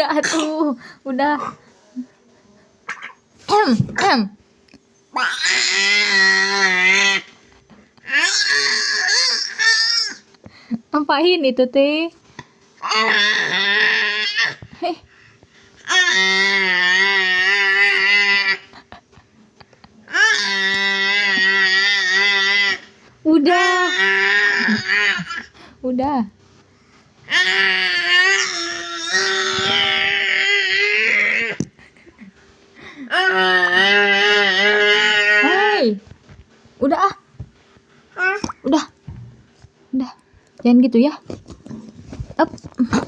Udah atuh, udah. Apain itu teh? Heh. Udah. Udah. Hei. Udah ah. Udah. Udah. Jangan gitu ya.